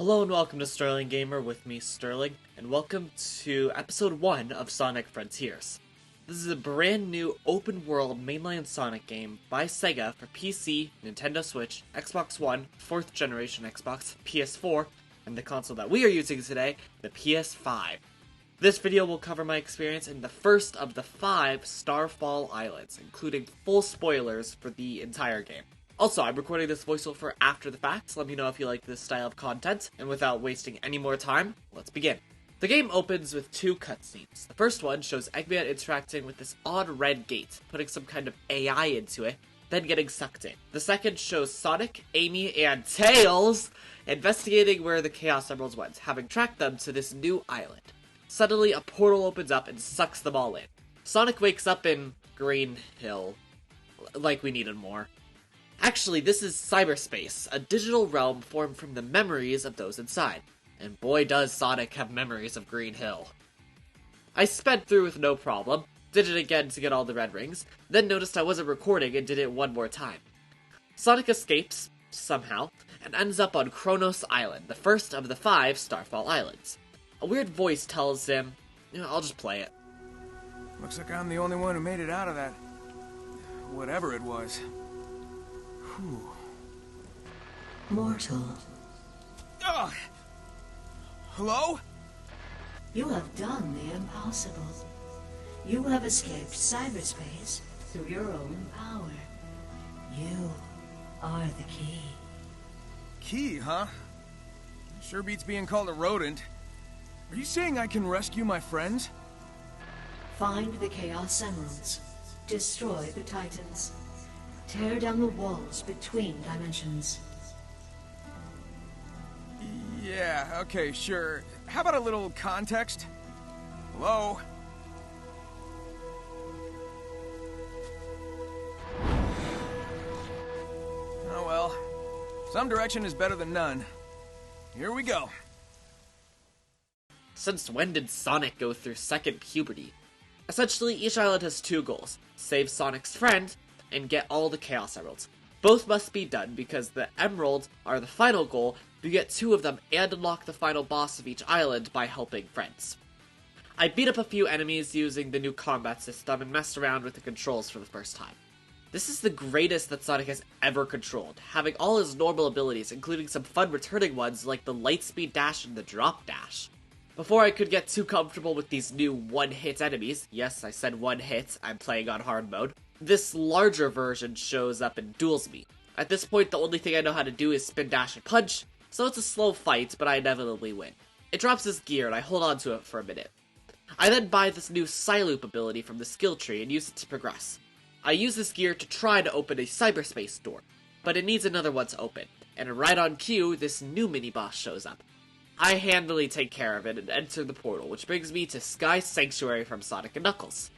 Hello and welcome to Sterling Gamer with me, Sterling, and welcome to episode 1 of Sonic Frontiers. This is a brand new open-world mainline Sonic game by Sega for PC, Nintendo Switch, Xbox One, 4th generation Xbox, PS4, and the console that we are using today, the PS5. This video will cover my experience in the first of the 5 Starfall Islands, including full spoilers for the entire game. Also, I'm recording this voiceover after the fact, so let me know if you like this style of content, and without wasting any more time, let's begin. The game opens with 2 cutscenes. The first one shows Eggman interacting with this odd red gate, putting some kind of AI into it, then getting sucked in. The second shows Sonic, Amy, and Tails investigating where the Chaos Emeralds went, having tracked them to this new island. Suddenly, a portal opens up and sucks them all in. Sonic wakes up in Green Hill. Like we needed more. Actually, this is cyberspace, a digital realm formed from the memories of those inside. And boy does Sonic have memories of Green Hill. I sped through with no problem, did it again to get all the red rings, then noticed I wasn't recording and did it one more time. Sonic escapes, somehow, and ends up on Kronos Island, the first of the 5 Starfall Islands. A weird voice tells him, I'll just play it. Looks like I'm the only one who made it out of that. Whatever it was. Whew. Mortal, Ugh. Hello? you have done the impossible. You have escaped cyberspace through your own power. You are the key. Key, huh? Sure beats being called a rodent. Are you saying I can rescue my friends? Find the Chaos Emeralds. Destroy the Titans. Tear down the walls between dimensions. Yeah, okay, sure. How about a little context? Hello? Oh well. Some direction is better than none. Here we go. Since when did Sonic go through second puberty? Essentially, each island has 2 goals. Save Sonic's friend, and get all the Chaos Emeralds. Both must be done because the Emeralds are the final goal. You get 2 of them and unlock the final boss of each island by helping friends. I beat up a few enemies using the new combat system and messed around with the controls for the first time. This is the greatest that Sonic has ever controlled, having all his normal abilities, including some fun returning ones like the Lightspeed Dash and the Drop Dash. Before I could get too comfortable with these new one-hit enemies, yes, I said one hit, I'm playing on hard mode, this larger version shows up and duels me. At this point, the only thing I know how to do is spin, dash, and punch, so it's a slow fight, but I inevitably win. It drops his gear, and I hold on to it for a minute. I then buy this new Psyloop ability from the skill tree and use it to progress. I use this gear to try to open a cyberspace door, but it needs another one to open, and right on cue, this new mini-boss shows up. I handily take care of it and enter the portal, which brings me to Sky Sanctuary from Sonic & Knuckles.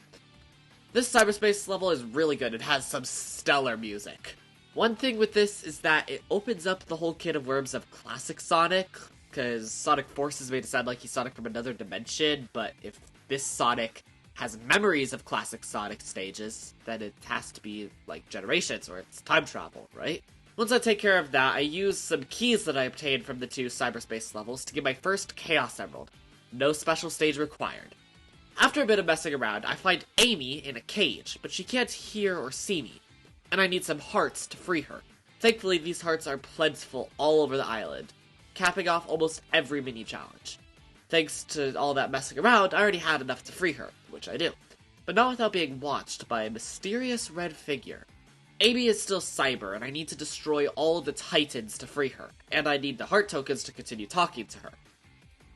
This cyberspace level is really good. It has some stellar music. One thing with this is that it opens up the whole can of worms of classic Sonic, because Sonic Forces made it sound like he's Sonic from another dimension, but if this Sonic has memories of classic Sonic stages, then it has to be, like, Generations, or it's time travel, right? Once I take care of that, I use some keys that I obtained from the 2 cyberspace levels to get my first Chaos Emerald. No special stage required. After a bit of messing around, I find Amy in a cage, but she can't hear or see me, and I need some hearts to free her. Thankfully, these hearts are plentiful all over the island, capping off almost every mini-challenge. Thanks to all that messing around, I already had enough to free her, which I do, but not without being watched by a mysterious red figure. Amy is still cyber, and I need to destroy all the Titans to free her, and I need the heart tokens to continue talking to her.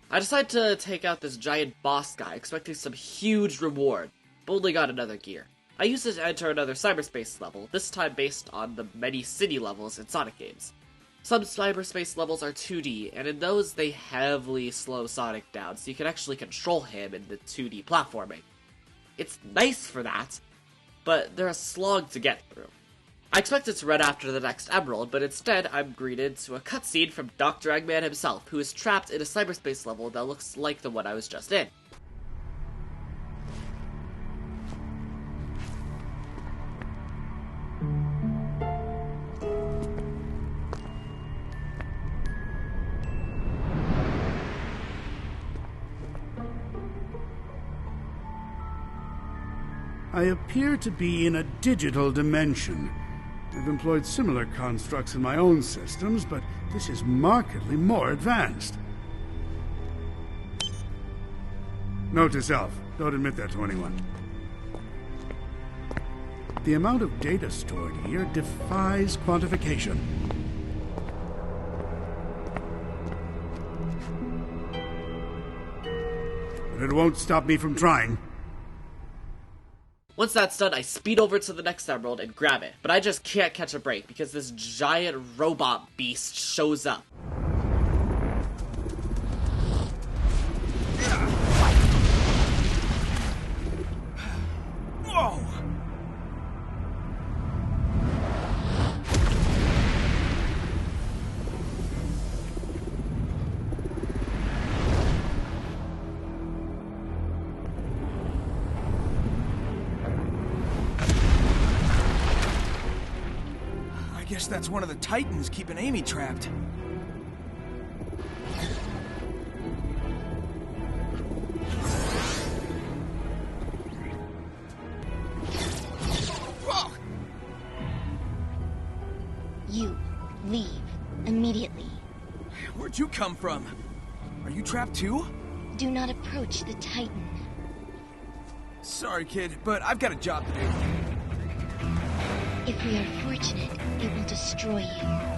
I decide to take out this giant boss guy, expecting some huge reward, but only got another gear. I use it to enter another cyberspace level, this time based on the many city levels in Sonic games. Some cyberspace levels are 2D, and in those they heavily slow Sonic down so you can actually control him in the 2D platforming. It's nice for that, but they're a slog to get through. I expected to run after the next emerald, but instead I'm greeted to a cutscene from Dr. Eggman himself, who is trapped in a cyberspace level that looks like the one I was just in. I appear to be in a digital dimension. I've employed similar constructs in my own systems, but this is markedly more advanced. Note to self, don't admit that to anyone. The amount of data stored here defies quantification. But it won't stop me from trying. Once that's done, I speed over to the next emerald and grab it, but I just can't catch a break because this giant robot beast shows up. Whoa! I guess that's one of the Titans keeping Amy trapped. Whoa! You leave immediately. Where'd you come from? Are you trapped too? Do not approach the Titan. Sorry, kid, but I've got a job to do. If we are fortunate, it will destroy you.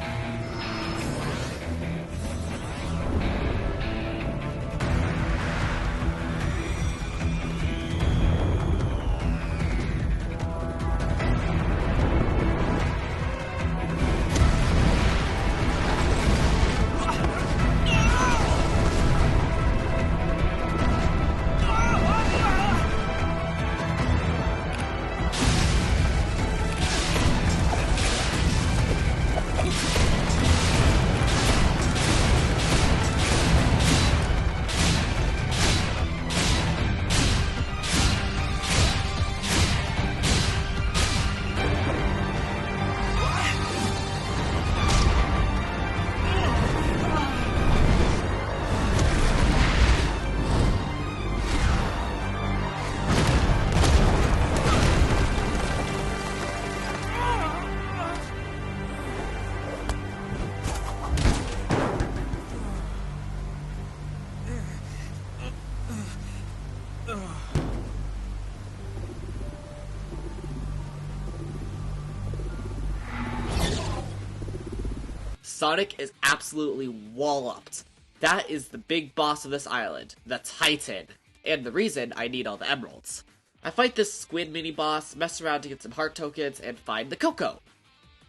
Sonic is absolutely walloped. That is the big boss of this island, the Titan, and the reason I need all the emeralds. I fight this squid mini-boss, mess around to get some heart tokens, and find the Koco.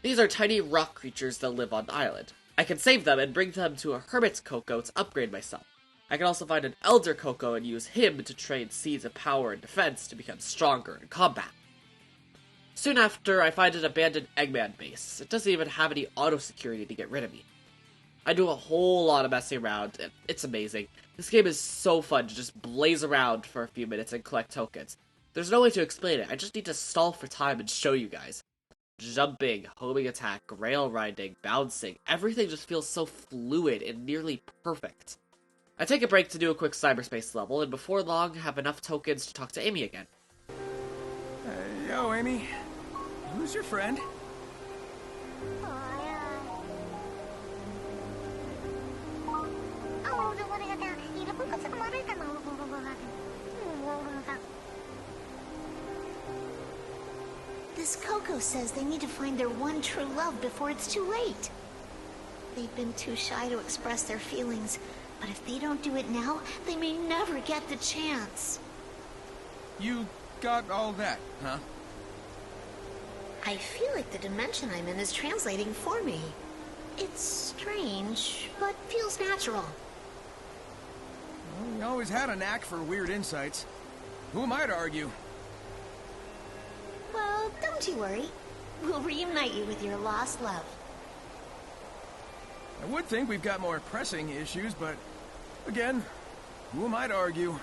These are tiny rock creatures that live on the island. I can save them and bring them to a hermit's Koco to upgrade myself. I can also find an elder Koco and use him to train seeds of power and defense to become stronger in combat. Soon after, I find an abandoned Eggman base. It doesn't even have any auto-security to get rid of me. I do a whole lot of messing around, and it's amazing. This game is so fun to just blaze around for a few minutes and collect tokens. There's no way to explain it, I just need to stall for time and show you guys. Jumping, homing attack, rail riding, bouncing, everything just feels so fluid and nearly perfect. I take a break to do a quick cyberspace level, and before long have enough tokens to talk to Amy again. Yo, Amy. Who's your friend? This Koco says they need to find their one true love before it's too late. They've been too shy to express their feelings, but if they don't do it now, they may never get the chance. You got all that, huh? I feel like the dimension I'm in is translating for me. It's strange, but feels natural. Well, we always had a knack for weird insights. Who am I to argue? Well, don't you worry. We'll reunite you with your lost love. I would think we've got more pressing issues, but again, who am I to argue?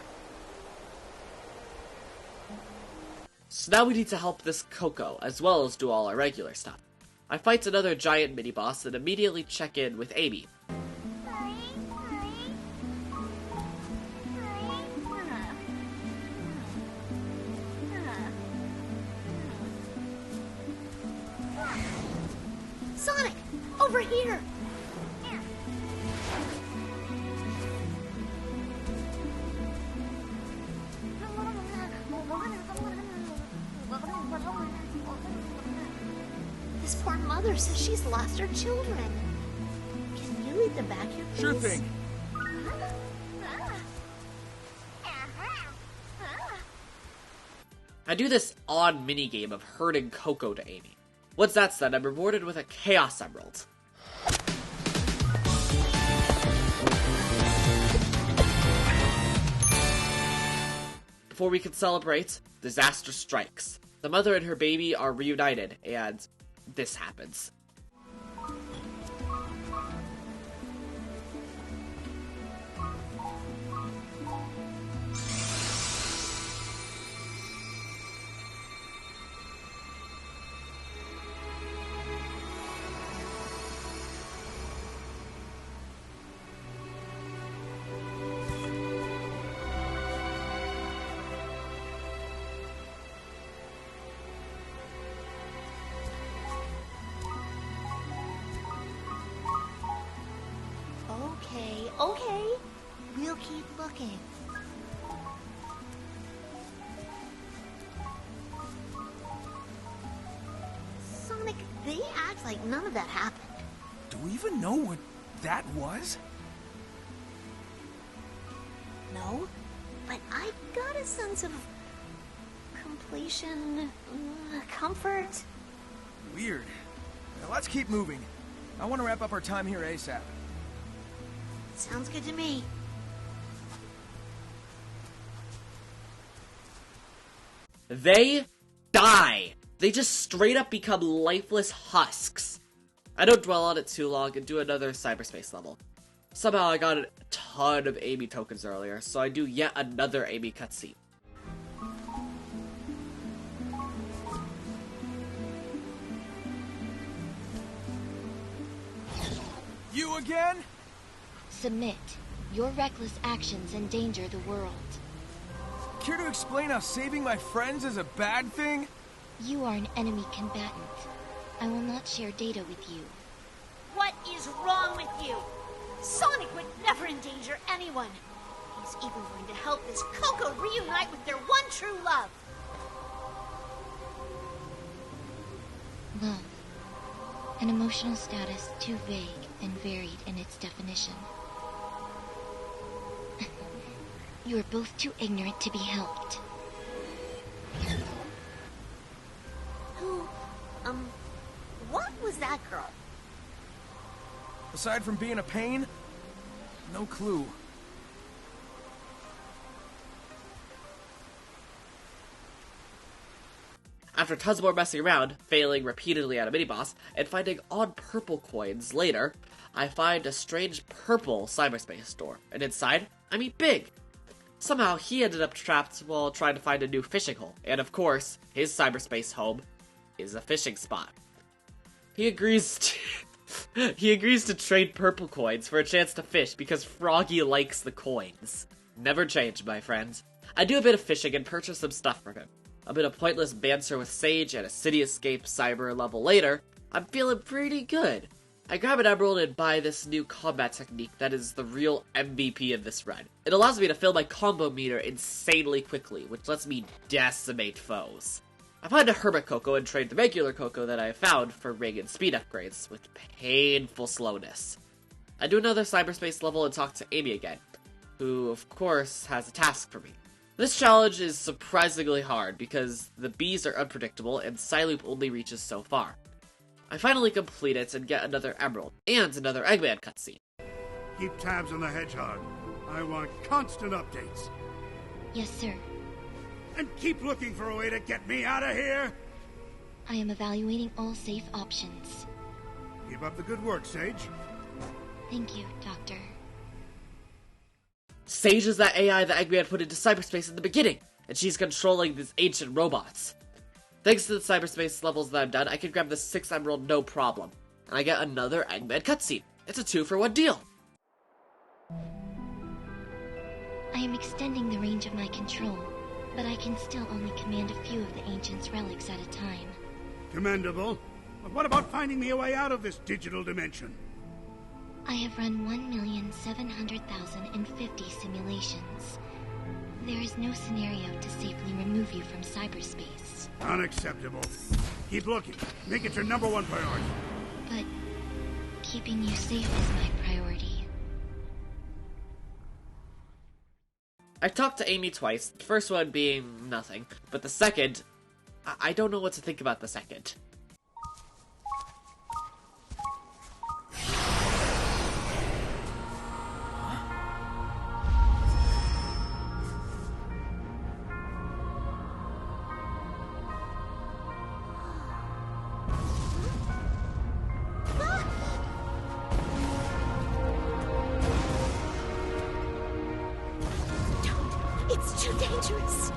So now we need to help this Koco, as well as do all our regular stuff. I fight another giant mini-boss and immediately check in with Amy. here. This poor mother says she's lost her children. Can you lead them back here, please? Sure thing. I do this odd minigame of herding Koco to Amy. Once that's done, I'm rewarded with a Chaos Emerald. Before we can celebrate, disaster strikes. The mother and her baby are reunited, and this happens. Okay. We'll keep looking. Sonic, they act like none of that happened. Do we even know what that was? No, but I got a sense of completion, comfort. Weird. Now let's keep moving. I want to wrap up our time here ASAP. Sounds good to me. They die. They just straight up become lifeless husks. I don't dwell on it too long and do another cyberspace level. Somehow I got a ton of Amy tokens earlier, so I do yet another Amy cutscene. You again? Submit. Your reckless actions endanger the world. Care to explain how saving my friends is a bad thing? You are an enemy combatant. I will not share data with you. What is wrong with you? Sonic would never endanger anyone. He's even going to help this Koco reunite with their one true love. Love. An emotional status too vague and varied in its definition. You are both too ignorant to be helped. What was that girl? Aside from being a pain, no clue. After tons more messing around, failing repeatedly at a mini-boss, and finding odd purple coins later, I find a strange purple cyberspace door, and inside, I meet Big. Somehow, he ended up trapped while trying to find a new fishing hole, and of course, his cyberspace home is a fishing spot. He agrees to trade purple coins for a chance to fish because Froggy likes the coins. Never change, my friend. I do a bit of fishing and purchase some stuff from him. A bit of pointless banter with Sage and a city escape cyber level later, I'm feeling pretty good. I grab an emerald and buy this new combat technique that is the real MVP of this run. It allows me to fill my combo meter insanely quickly, which lets me decimate foes. I find a Hermit Koco and trade the regular Koco that I have found for ring and speed upgrades, with painful slowness. I do another cyberspace level and talk to Amy again, who of course has a task for me. This challenge is surprisingly hard because the bees are unpredictable and Psyloop only reaches so far. I finally complete it and get another emerald, and another Eggman cutscene. Keep tabs on the hedgehog. I want constant updates. Yes, sir. And keep looking for a way to get me out of here! I am evaluating all safe options. Keep up the good work, Sage. Thank you, Doctor. Sage is that AI that Eggman put into cyberspace in the beginning, and she's controlling these ancient robots. Thanks to the cyberspace levels that I've done, I can grab the 6th emerald no problem, and I get another Eggman cutscene. It's a 2-for-1 deal. I am extending the range of my control, but I can still only command a few of the Ancient's relics at a time. Commendable. But what about finding me a way out of this digital dimension? I have run 1,700,050 simulations. There is no scenario to safely remove you from cyberspace. Unacceptable. Keep looking. Make it your #1 priority. But keeping you safe is my priority. I talked to Amy twice, the first one being nothing, but the second, I don't know what to think about the second. It's too dangerous.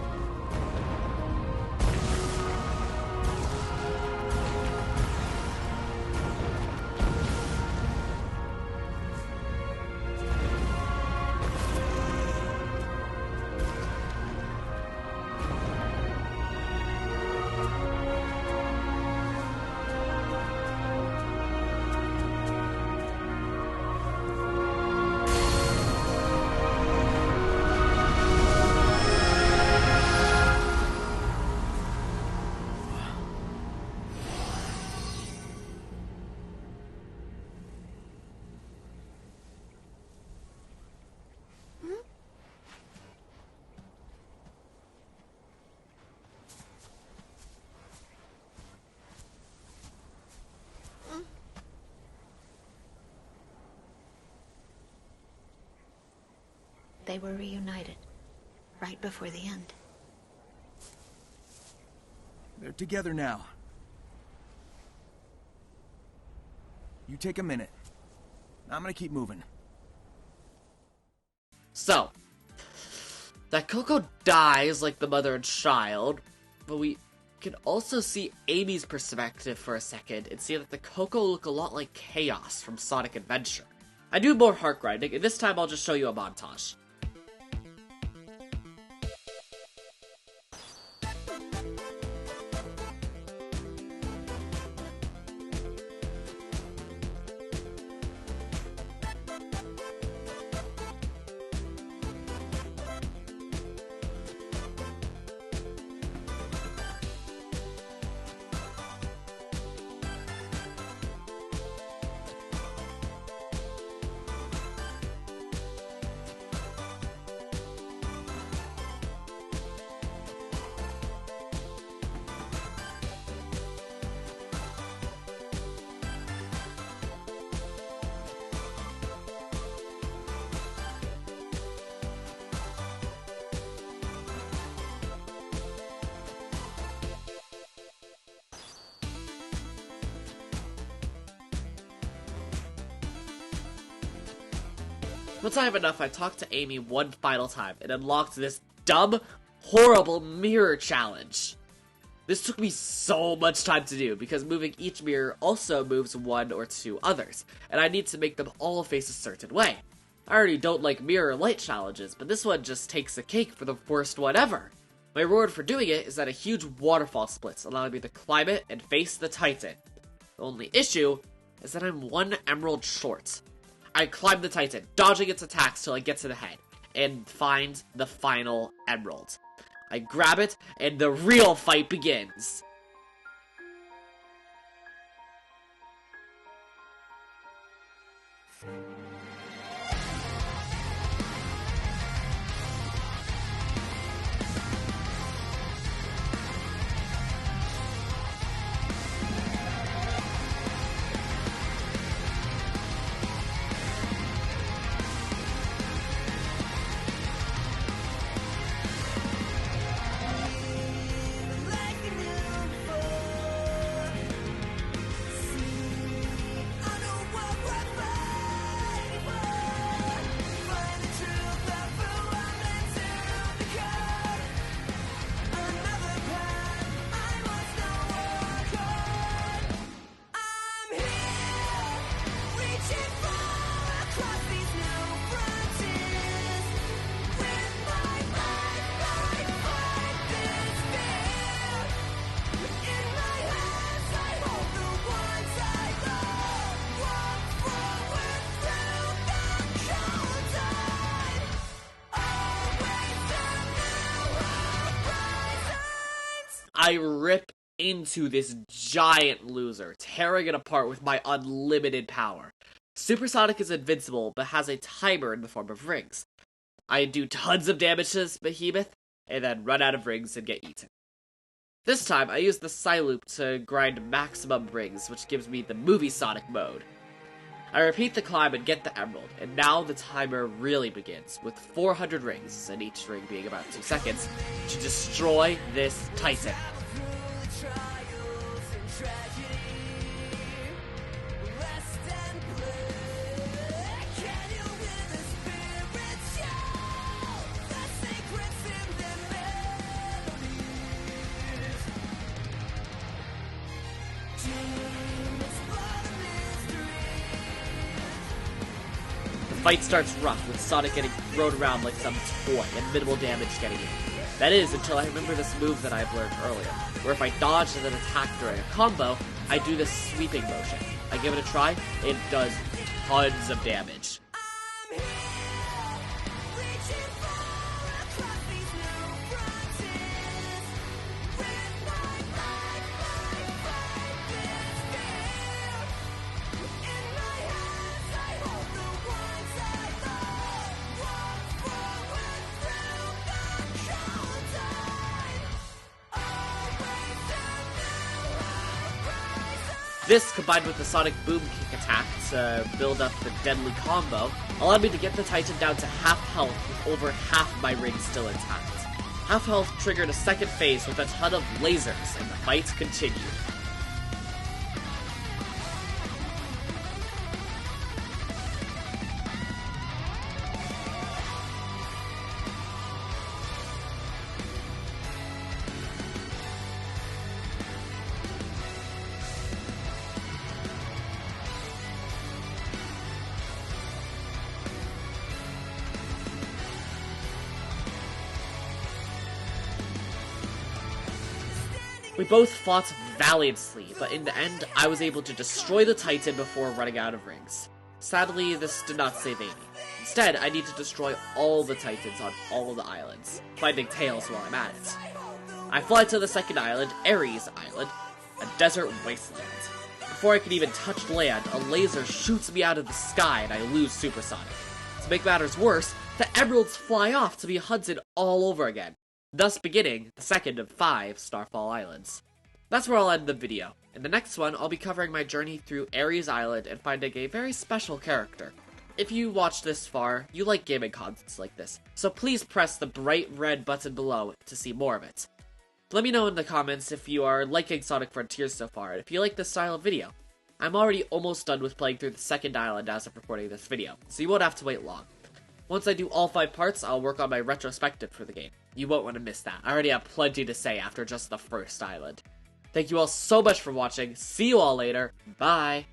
They were reunited, right before the end. They're together now. You take a minute. I'm gonna keep moving. So, that Koco dies like the mother and child, but we can also see Amy's perspective for a second and see that the Koco look a lot like Chaos from Sonic Adventure. I do more heart grinding, and this time I'll just show you a montage. Once I have enough, I talked to Amy one final time and unlocked this dumb, horrible mirror challenge. This took me so much time to do, because moving each mirror also moves one or two others, and I need to make them all face a certain way. I already don't like mirror light challenges, but this one just takes the cake for the worst one ever. My reward for doing it is that a huge waterfall splits, allowing me to climb it and face the Titan. The only issue is that I'm 1 emerald short. I climb the Titan, dodging its attacks till I get to the head, and find the final emerald. I grab it, and the real fight begins. I rip into this giant loser, tearing it apart with my unlimited power. Supersonic is invincible, but has a timer in the form of rings. I do tons of damage to this behemoth, and then run out of rings and get eaten. This time, I use the Psyloop to grind maximum rings, which gives me the movie Sonic mode. I repeat the climb and get the emerald, and now the timer really begins, with 400 rings, and each ring being about 2 seconds, to destroy this Titan. The fight starts rough, with Sonic getting thrown around like some toy, and minimal damage getting in. That is, until I remember this move that I've learned earlier, where if I dodge and then attack during a combo, I do this sweeping motion. I give it a try, it does tons of damage. This, combined with the Sonic Boom Kick attack to build up the deadly combo, allowed me to get the Titan down to half health with over half my rings still intact. Half health triggered a second phase with a ton of lasers, and the fight continued. We both fought valiantly, but in the end, I was able to destroy the Titan before running out of rings. Sadly, this did not save Amy. Instead, I need to destroy all the Titans on all the islands, finding Tails while I'm at it. I fly to the second island, Ares Island, a desert wasteland. Before I can even touch land, a laser shoots me out of the sky and I lose Supersonic. To make matters worse, the emeralds fly off to be hunted all over again, thus beginning the second of 5 Starfall Islands. That's where I'll end the video. In the next one, I'll be covering my journey through Ares Island and finding a very special character. If you watched this far, you like gaming contents like this, so please press the bright red button below to see more of it. Let me know in the comments if you are liking Sonic Frontiers so far, and if you like this style of video. I'm already almost done with playing through the second island as of recording this video, so you won't have to wait long. Once I do all 5 parts, I'll work on my retrospective for the game. You won't want to miss that. I already have plenty to say after just the first island. Thank you all so much for watching. See you all later. Bye!